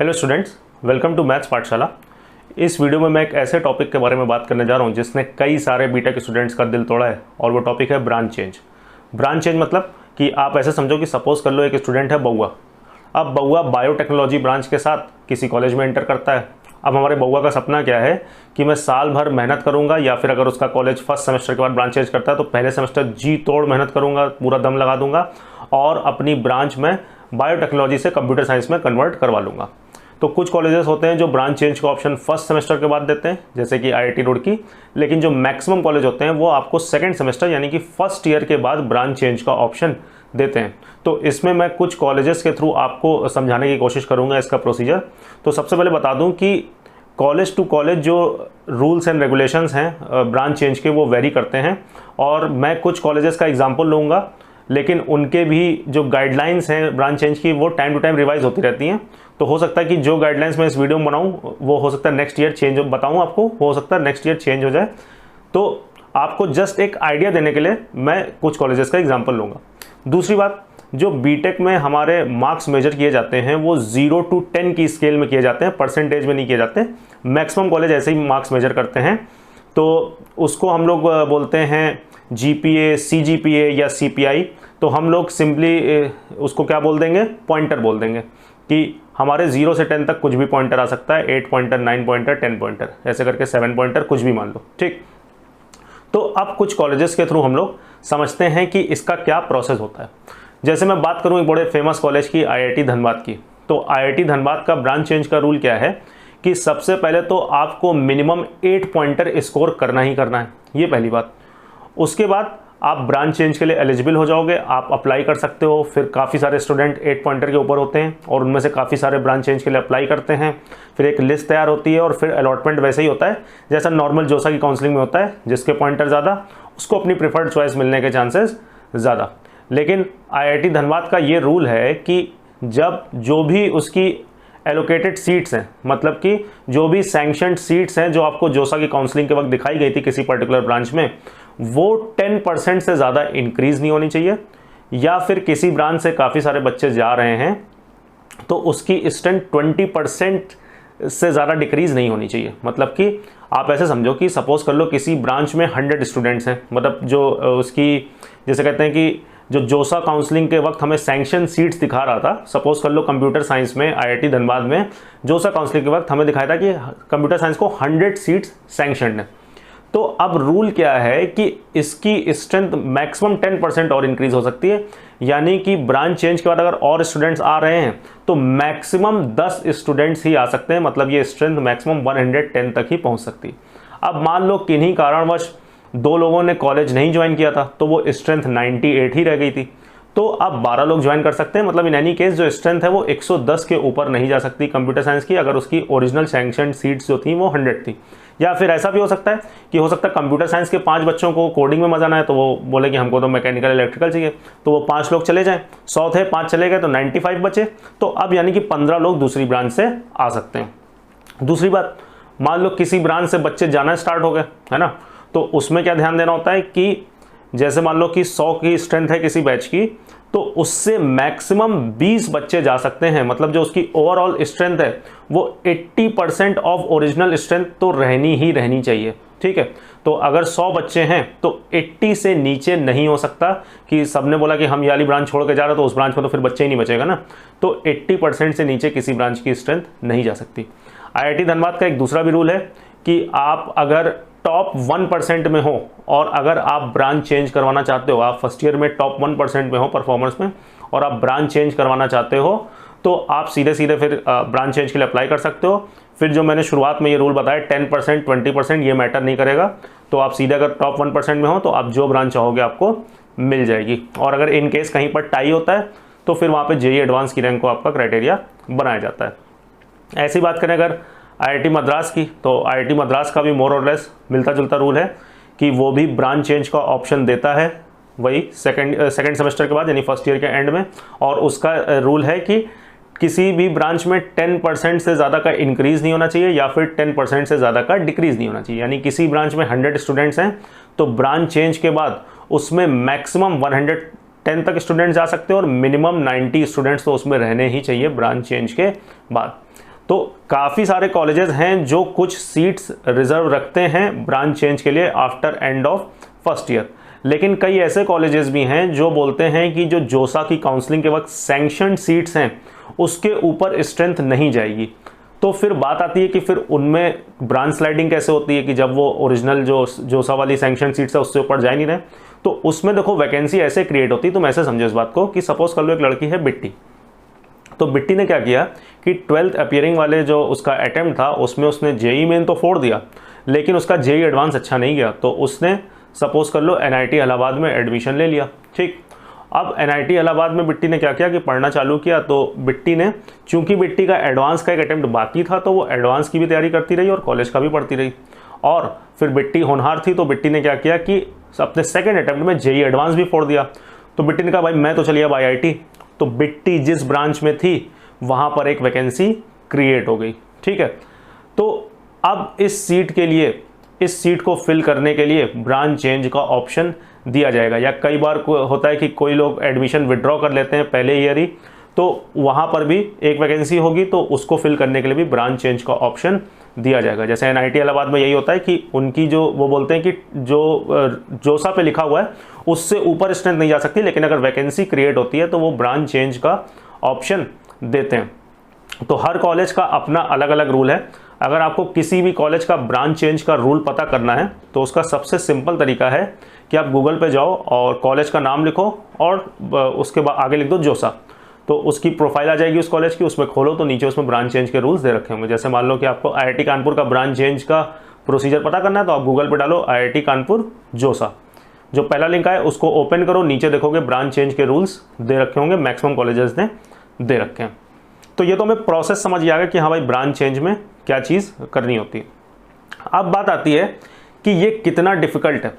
Hello students, welcome to maths Pathshala. इस video में मैं एक ऐसे टॉपिक के बारे में बात करने जा रहा हूँ जिसने कई सारे बीटेक स्टूडेंट्स का दिल तोड़ा है, और वो टॉपिक है ब्रांच चेंज। ब्रांच चेंज मतलब कि आप ऐसे समझो कि सपोज कर लो एक स्टूडेंट है बउआ। अब बउआ बायोटेक्नोलॉजी ब्रांच के साथ किसी कॉलेज में एंटर करता है। अब हमारे बउआ का सपना क्या है कि मैं साल भर मेहनत करूंगा, या फिर अगर उसका कॉलेज फर्स्ट सेमेस्टर के बाद ब्रांच चेंज करता है तो पहले सेमेस्टर जी तोड़ मेहनत करूंगा, पूरा दम लगा दूंगा और अपनी ब्रांच में बायोटेक्नोलॉजी से कंप्यूटर साइंस में कन्वर्ट करवा लूंगा। तो कुछ कॉलेजेस होते हैं जो ब्रांच चेंज का ऑप्शन फर्स्ट सेमेस्टर के बाद देते हैं, जैसे कि आईआईटी रुड़की, लेकिन जो मैक्सिमम कॉलेज होते हैं वो आपको सेकंड सेमेस्टर यानी कि फर्स्ट ईयर के बाद ब्रांच चेंज का ऑप्शन देते हैं। तो इसमें मैं कुछ कॉलेजेस के थ्रू आपको समझाने की कोशिश करूंगा इसका प्रोसीजर। तो सबसे पहले बता दूं कि कॉलेज टू कॉलेज जो रूल्स एंड रेगुलेशंस हैं ब्रांच चेंज के वो वेरी करते हैं, और मैं कुछ कॉलेजेस का एग्जांपल लूँगा, लेकिन उनके भी जो गाइडलाइंस हैं ब्रांच चेंज की वो टाइम टू टाइम रिवाइज होती रहती हैं। तो हो सकता है कि जो गाइडलाइंस मैं इस वीडियो में बनाऊँ वो हो सकता है नेक्स्ट ईयर चेंज बताऊँ आपको, हो सकता है नेक्स्ट ईयर चेंज हो जाए। तो आपको जस्ट एक आइडिया देने के लिए मैं कुछ कॉलेजेस का एग्जाम्पल लूँगा। दूसरी बात, जो बीटेक में हमारे मार्क्स मेजर किए जाते हैं वो 0 to 10 की स्केल में किए जाते हैं, परसेंटेज में नहीं किए जाते। मैक्सिमम कॉलेज ऐसे ही मार्क्स मेजर करते हैं, तो उसको हम लोग बोलते हैं जीपीए, सीजीपीए या सीपीआई। तो हम लोग सिंपली उसको क्या बोल देंगे, पॉइंटर बोल देंगे कि हमारे 0 से 10 तक कुछ भी पॉइंटर आ सकता है, 8 पॉइंटर, 9 पॉइंटर, 10 पॉइंटर, ऐसे करके 7 पॉइंटर, कुछ भी मान लो, ठीक। तो अब कुछ कॉलेजेस के थ्रू हम लोग समझते हैं कि इसका क्या प्रोसेस होता है। जैसे मैं बात करूं एक बड़े फेमस कॉलेज की, आईआईटी धनबाद की, तो आईआईटी धनबाद का ब्रांच चेंज का रूल क्या है कि सबसे पहले तो आपको मिनिमम 8 पॉइंटर स्कोर करना ही करना है, ये पहली बात। उसके बाद आप ब्रांच चेंज के लिए एलिजिबल हो जाओगे, आप अप्लाई कर सकते हो। फिर काफ़ी सारे स्टूडेंट 8 पॉइंटर के ऊपर होते हैं और उनमें से काफ़ी सारे ब्रांच चेंज के लिए अप्लाई करते हैं। फिर एक लिस्ट तैयार होती है और फिर अलॉटमेंट वैसे ही होता है जैसा नॉर्मल जोसा की काउंसलिंग में होता है, जिसके पॉइंटर ज़्यादा उसको अपनी प्रिफर्ड चॉइस मिलने के चांसेस ज़्यादा। लेकिन आईआईटी धनबाद का ये रूल है कि जब जो भी उसकी एलोकेटेड सीट्स हैं, मतलब कि जो भी सैंक्शनड सीट्स हैं जो आपको जोसा की काउंसलिंग के वक्त दिखाई गई थी किसी पर्टिकुलर ब्रांच में, वो 10% से ज़्यादा इंक्रीज़ नहीं होनी चाहिए। या फिर किसी ब्रांच से काफ़ी सारे बच्चे जा रहे हैं तो उसकी स्ट्रेंथ 20% से ज़्यादा डिक्रीज़ नहीं होनी चाहिए। मतलब कि आप ऐसे समझो कि सपोज कर लो किसी ब्रांच में 100 स्टूडेंट्स हैं, मतलब जो उसकी जैसे कहते हैं कि जो जोसा काउंसलिंग के वक्त हमें सैंक्शन सीट्स दिखा रहा था, सपोज कर लो कंप्यूटर साइंस में आईआईटी धनबाद में जोसा काउंसलिंग के वक्त हमें दिखाया था कि कंप्यूटर साइंस को 100 सीट्स सैंक्शनड है। तो अब रूल क्या है कि इसकी स्ट्रेंथ मैक्सिमम 10% और इंक्रीज हो सकती है, यानी कि ब्रांच चेंज के बाद अगर और स्टूडेंट्स आ रहे हैं तो मैक्सिमम 10 स्टूडेंट्स ही आ सकते हैं, मतलब ये स्ट्रेंथ मैक्सिमम 110 तक ही पहुंच सकती है। अब मान लो किन्हीं कारणवश 2 लोगों ने कॉलेज नहीं ज्वाइन किया था तो वो स्ट्रेंथ 98 ही रह गई थी, तो अब 12 लोग ज्वाइन कर सकते हैं। मतलब इन एनी केस जो स्ट्रेंथ है वो 110 के ऊपर नहीं जा सकती कंप्यूटर साइंस की, अगर उसकी ओरिजिनल सैंक्शनड सीट्स जो थी वो 100 थी। या फिर ऐसा भी हो सकता है कि हो सकता है कंप्यूटर साइंस के 5 बच्चों को कोडिंग में मजा ना है, तो वो बोले कि हमको तो मैकेनिकल इलेक्ट्रिकल चाहिए, तो वो 5 लोग चले जाएं। 100 थे, 5 चले गए तो 95 बचे। तो अब यानी कि 15 लोग दूसरी ब्रांच से आ सकते हैं। दूसरी बात, मान लो किसी ब्रांच से बच्चे जाना स्टार्ट हो गए, है ना, तो उसमें क्या ध्यान देना होता है कि जैसे मान लो कि 100 की स्ट्रेंथ है किसी बैच की, तो उससे मैक्सिमम 20 बच्चे जा सकते हैं। मतलब जो उसकी ओवरऑल स्ट्रेंथ है वो 80% ऑफ ओरिजिनल स्ट्रेंथ तो रहनी ही रहनी चाहिए, ठीक है। तो अगर 100 बच्चे हैं तो 80 से नीचे नहीं हो सकता कि सबने बोला कि हम ये वाली ब्रांच छोड़ के जा रहे हैं तो उस ब्रांच में तो फिर बच्चे ही नहीं बचेगा ना। तो 80% से नीचे किसी ब्रांच की स्ट्रेंथ नहीं जा सकती। आईआईटी धनबाद का एक दूसरा भी रूल है कि आप अगर टॉप 1% में हो और अगर आप ब्रांच चेंज करवाना चाहते हो, आप फर्स्ट ईयर में टॉप 1% में हो परफॉर्मेंस में और आप ब्रांच चेंज करवाना चाहते हो, तो आप सीधे सीधे फिर ब्रांच चेंज के लिए अप्लाई कर सकते हो। फिर जो मैंने शुरुआत में ये रूल बताया 10%, 20% ये मैटर नहीं करेगा। तो आप सीधे अगर टॉप 1% में हो तो आप जो ब्रांच चाहोगे आपको मिल जाएगी। और अगर इन केस कहीं पर टाई होता है तो फिर वहाँ पर जेईई एडवांस की रैंक को आपका क्राइटेरिया बनाया जाता है। ऐसी बात करें अगर आईआईटी मद्रास की, तो आईआईटी मद्रास का भी मोर और लेस मिलता जुलता रूल है कि वो भी ब्रांच चेंज का ऑप्शन देता है वही सेकंड सेमेस्टर के बाद, यानी फर्स्ट ईयर के एंड में। और उसका रूल है कि किसी भी ब्रांच में 10% से ज़्यादा का इंक्रीज़ नहीं होना चाहिए या फिर 10% से ज़्यादा का डिक्रीज़ नहीं होना चाहिए। यानी किसी ब्रांच में 100 स्टूडेंट्स हैं तो ब्रांच चेंज के बाद उसमें मैक्सिमम 110 तक स्टूडेंट्स जा सकते हैं और मिनिमम 90 स्टूडेंट्स तो उसमें रहने ही चाहिए ब्रांच चेंज के बाद। तो काफ़ी सारे कॉलेजेस हैं जो कुछ सीट्स रिजर्व रखते हैं ब्रांच चेंज के लिए after end of first year, लेकिन कई ऐसे कॉलेजेस भी हैं जो बोलते हैं कि जो जोसा की काउंसलिंग के वक्त सैंक्शनड सीट्स हैं उसके ऊपर स्ट्रेंथ नहीं जाएगी। तो फिर बात आती है कि फिर उनमें ब्रांच स्लाइडिंग कैसे होती है कि जब वो ओरिजिनल जो जोसा वाली सैंक्शन सीट्स है उससे ऊपर जा नहीं रहे, तो उसमें देखो वैकेंसी ऐसे क्रिएट होती है। तुम ऐसे समझो इस बात को कि सपोज कर लो एक लड़की है बिट्टी, तो बिट्टी ने क्या किया कि 12th अपीयरिंग वाले जो उसका अटेम्प्ट था उसमें उसने जेई मेन तो फोड़ दिया, लेकिन उसका जेई एडवांस अच्छा नहीं गया, तो उसने सपोज कर लो एनआईटी इलाहाबाद में एडमिशन ले लिया। ठीक, अब एनआईटी इलाहाबाद में बिट्टी ने क्या किया कि पढ़ना चालू किया। तो बिट्टी ने, चूंकि बिट्टी का एडवांस का एक अटेम्प्ट बाकी था, तो वो एडवांस की भी तैयारी करती रही और कॉलेज का भी पढ़ती रही। और फिर बिट्टी होनहार थी, तो बिट्टी ने क्या किया कि अपने सेकेंड अटेम्प्ट में जेई एडवांस भी फोड़ दिया। तो बिट्टी ने कहा भाई मैं तो चलिए अब IIT। तो बिट्टी जिस ब्रांच में थी वहाँ पर एक वैकेंसी क्रिएट हो गई। ठीक है, तो अब इस सीट के लिए, इस सीट को फिल करने के लिए ब्रांच चेंज का ऑप्शन दिया जाएगा। या कई बार होता है कि कोई लोग एडमिशन विड्रॉ कर लेते हैं पहले ईयर ही, तो वहाँ पर भी एक वैकेंसी होगी, तो उसको फिल करने के लिए भी ब्रांच चेंज का ऑप्शन दिया जाएगा। जैसे एनआईटी इलाहाबाद में यही होता है कि उनकी जो वो बोलते हैं कि जो जोसा पे लिखा हुआ है उससे ऊपर स्ट्रेंथ नहीं जा सकती, लेकिन अगर वैकेंसी क्रिएट होती है तो वो ब्रांच चेंज का ऑप्शन देते हैं। तो हर कॉलेज का अपना अलग अलग रूल है। अगर आपको किसी भी कॉलेज का ब्रांच चेंज का रूल पता करना है तो उसका सबसे सिंपल तरीका है कि आप गूगल पे जाओ और कॉलेज का नाम लिखो और उसके बाद आगे लिख दो जोसा, तो उसकी प्रोफाइल आ जाएगी उस कॉलेज की, उसमें खोलो तो नीचे उसमें ब्रांच चेंज के रूल्स दे रखे होंगे। जैसे मान लो कि आपको IIT कानपुर का ब्रांच चेंज का प्रोसीजर पता करना है तो आप गूगल पे डालो IIT कानपुर जोसा, जो पहला लिंक आए उसको ओपन करो, नीचे देखोगे ब्रांच चेंज के रूल्स दे रखे होंगे, मैक्सिमम कॉलेजेस ने दे रखे हैं। तो ये तो हमें प्रोसेस समझ आ गया कि हाँ भाई ब्रांच चेंज में क्या चीज़ करनी होती है। अब बात आती है कि ये कितना डिफ़िकल्ट है।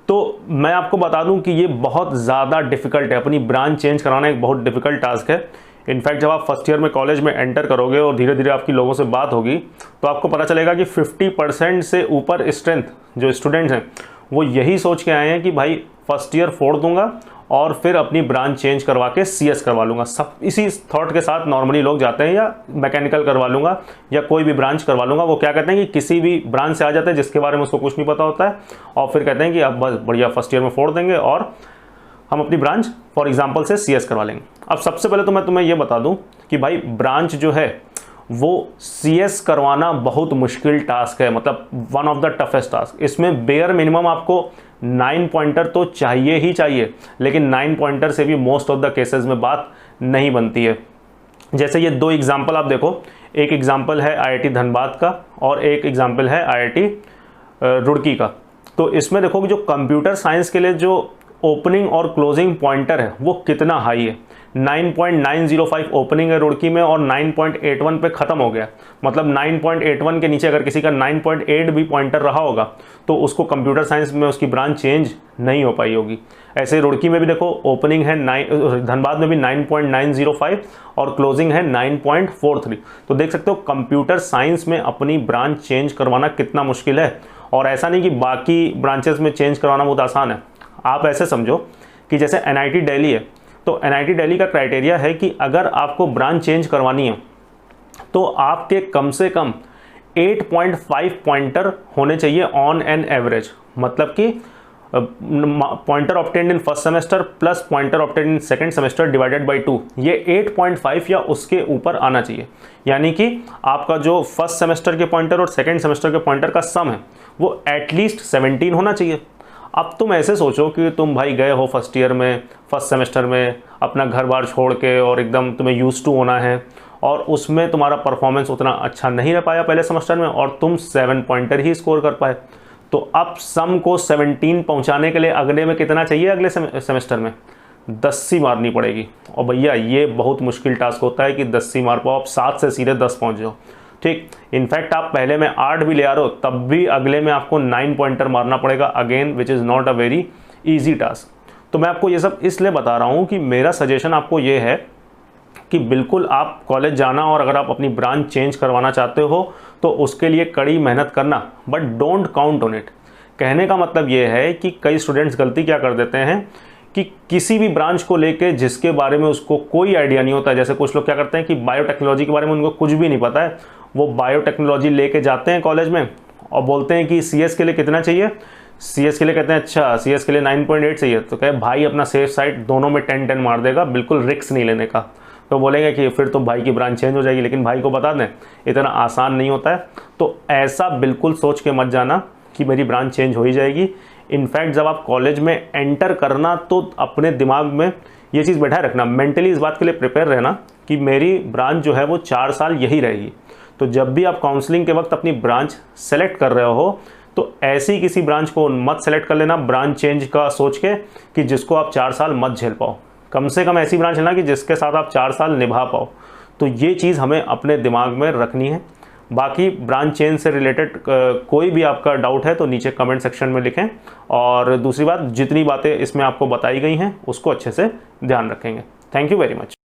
तो मैं आपको बता दूं कि ये बहुत ज़्यादा डिफ़िकल्ट है। अपनी ब्रांच चेंज कराना एक बहुत डिफ़िकल्ट टास्क है। इनफैक्ट जब आप फर्स्ट ईयर में कॉलेज में एंटर करोगे और धीरे धीरे आपकी लोगों से बात होगी तो आपको पता चलेगा कि 50% से ऊपर स्ट्रेंथ जो स्टूडेंट्स हैं वो यही सोच के आए हैं कि भाई फर्स्ट ईयर फोड़ दूंगा और फिर अपनी ब्रांच चेंज करवा के CS करवा लूँगा। सब इसी थॉट के साथ नॉर्मली लोग जाते हैं, या मैकेनिकल करवा लूँगा या कोई भी ब्रांच करवा लूँगा। वो क्या कहते हैं कि किसी भी ब्रांच से आ जाते हैं जिसके बारे में उसको कुछ नहीं पता होता है, और फिर कहते हैं कि अब बस बढ़िया फर्स्ट ईयर में फोड़ देंगे और हम अपनी ब्रांच फॉर एग्जाम्पल से CS करवा लेंगे। अब सबसे पहले तो मैं तुम्हें ये बता दूँ कि भाई ब्रांच जो है वो CS करवाना बहुत मुश्किल टास्क है, मतलब one of the toughest task. इसमें बेयर मिनिमम आपको 9 पॉइंटर तो चाहिए ही चाहिए, लेकिन 9 पॉइंटर से भी मोस्ट ऑफ द केसेस में बात नहीं बनती है। जैसे ये 2 एग्जाम्पल आप देखो, एक एग्जाम्पल है IIT धनबाद का और एक एग्जाम्पल है IIT रुड़की का। तो इसमें देखो कि जो कंप्यूटर साइंस के लिए जो ओपनिंग और क्लोजिंग पॉइंटर है वो कितना हाई है। 9.905 ओपनिंग है रुड़की में और 9.81 पे ख़त्म हो गया। मतलब 9.81 के नीचे अगर किसी का 9.8 भी पॉइंटर रहा होगा तो उसको कंप्यूटर साइंस में उसकी ब्रांच चेंज नहीं हो पाई होगी। ऐसे रुड़की में भी देखो ओपनिंग है धनबाद में भी 9.905 और क्लोजिंग है 9.43। तो देख सकते हो कंप्यूटर साइंस में अपनी ब्रांच चेंज करवाना कितना मुश्किल है। और ऐसा नहीं कि बाकी ब्रांचेस में चेंज करवाना बहुत आसान है। आप ऐसे समझो कि जैसे NIT दिल्ली है, तो NIT दिल्ली का क्राइटेरिया है कि अगर आपको ब्रांच चेंज करवानी है तो आपके कम से कम 8.5 पॉइंटर होने चाहिए ऑन एन एवरेज। मतलब कि pointer obtained in first semester plus pointer obtained in second semester divided by 2, ये 8.5 या उसके ऊपर आना चाहिए। यानी कि आपका जो फर्स्ट सेमेस्टर के पॉइंटर और सेकंड सेमेस्टर के पॉइंटर का सम है वो एटलीस्ट 17 होना चाहिए। अब तुम ऐसे सोचो कि तुम भाई गए हो फर्स्ट ईयर में, फर्स्ट सेमेस्टर में अपना घर बार छोड़ के और एकदम तुम्हें यूज टू होना है और उसमें तुम्हारा परफॉर्मेंस उतना अच्छा नहीं रह पाया पहले सेमेस्टर में और तुम 7 पॉइंटर ही स्कोर कर पाए। तो अब सम को 17 पहुंचाने के लिए अगले में कितना चाहिए, अगले सेमेस्टर में 10 मारनी पड़ेगी। और भैया ये बहुत मुश्किल टास्क होता है कि 10 मार पाओ, आप 7 से सीधे 10 पहुँच जाओ। ठीक, इनफैक्ट आप पहले में 8 भी ले आ रहे हो तब भी अगले में आपको 9 पॉइंटर मारना पड़ेगा again, which is not a very easy task. तो मैं आपको ये सब इसलिए बता रहा हूँ कि मेरा सजेशन आपको ये है कि बिल्कुल आप कॉलेज जाना और अगर आप अपनी ब्रांच चेंज करवाना चाहते हो तो उसके लिए कड़ी मेहनत करना, but don't count on it. कहने का मतलब ये है कि कई स्टूडेंट्स गलती क्या कर देते हैं कि किसी भी ब्रांच को लेके जिसके बारे में उसको कोई आइडिया नहीं होता है, जैसे कुछ लोग क्या करते हैं कि बायोटेक्नोलॉजी के बारे में उनको कुछ भी नहीं पता है, वो बायोटेक्नोलॉजी लेके जाते हैं कॉलेज में और बोलते हैं कि CS के लिए कितना चाहिए, CS के लिए कहते हैं अच्छा CS के लिए 9.8 चाहिए, तो कहे भाई अपना सेफ साइड दोनों में 10-10 मार देगा, बिल्कुल रिस्क नहीं लेने का। तो बोलेंगे कि फिर तो भाई की ब्रांच चेंज हो जाएगी, लेकिन भाई को बता दें इतना आसान नहीं होता है। तो ऐसा बिल्कुल सोच के मत जाना कि मेरी ब्रांच चेंज हो ही जाएगी। इनफैक्ट जब आप कॉलेज में एंटर करना तो अपने दिमाग में ये चीज़ बैठाए रखना, मेंटली इस बात के लिए प्रिपेयर रहना कि मेरी ब्रांच जो है वो 4 साल यही रहेगी। तो जब भी आप काउंसलिंग के वक्त अपनी ब्रांच सेलेक्ट कर रहे हो तो ऐसी किसी ब्रांच को मत सेलेक्ट कर लेना ब्रांच चेंज का सोच के कि जिसको आप 4 साल मत झेल पाओ। कम से कम ऐसी ब्रांच लेना कि जिसके साथ आप 4 साल निभा पाओ। तो ये चीज़ हमें अपने दिमाग में रखनी है। बाकी ब्रांच चेंज से रिलेटेड कोई भी आपका डाउट है तो नीचे कमेंट सेक्शन में लिखें, और दूसरी बात जितनी बातें इसमें आपको बताई गई हैं उसको अच्छे से ध्यान रखेंगे। Thank you very much.